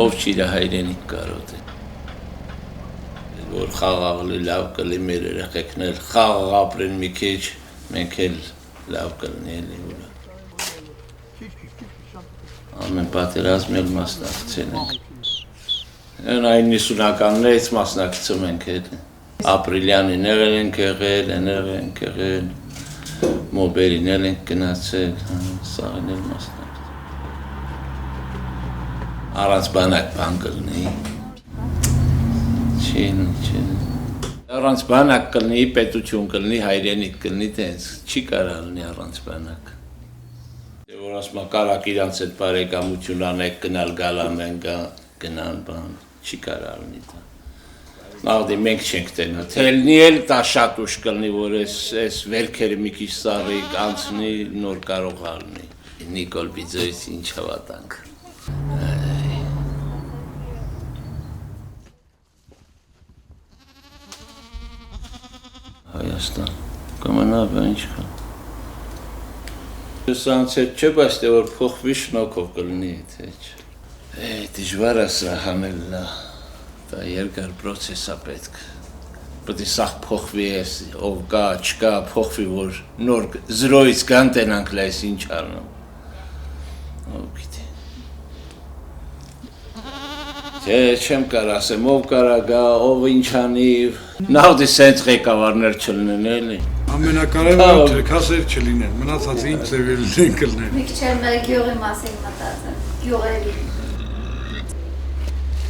ով չի իր հայրենիք կարոտ է։ Որ խաղաղ լավ կլի մեր երեխեքն էլ խաղաղ ապրեն մի քիչ, մենք էլ լավ կլինի էլի ուրա։ Ամեն պատերազմ էլ մասնակցել ենք։ Այն 90-ականներից մասնակցում ենք հետ։ Ապրիլյանին եղել ենք եղել, մոբերին էլ ենք գնացել, սաղին էլ մասնակցել։ Առանց բանակ բան կլինի։ Չի։ Առանց բանակ կլինի, պետություն կլինի, հայրենիք կլինի, տենց չի կարա լինի առանց բանակ։ Որ ասма կարակ իրանց այդ բարեկամություն անեք, գնալ գալ անեն, գնան բան, չի կարա լինի դա։ Նավդի մենք չենք տենա, թելնի էլ դա շատ ուշ կլինի, որ այս վերքերը մի քիչ սաղի անցնի, նոր կարող ալնի։ Նիկոլ Բիձոյից ինչ հավատանք։ Հայաստան, կամանավ է ինչ կա։ Սանց հետ չէ, բայց թե որ փոխվի շնոքով կլինի թե չէ։ Դժվար է սա հանելը, դա երկար պրոցես է պետք։ Պետք է սաղ փոխվի ես, ով կա, չկա, փոխվի, որ նոր զրոյից կան տենանք լայս ինչ արնում։ Ով գիտի։ Չեմ կար ասեմ, ով կարա գա, ով ինչ անի, նավդի սենց ղեկավարներ չլինեն էլի։ Ամենակարևորը թերքասեր չլինեն, մնացած ինչ ձևեր լինեն կլինեն։ Մի քիչ մեր գյուղի մասին մտածեմ, գյուղերի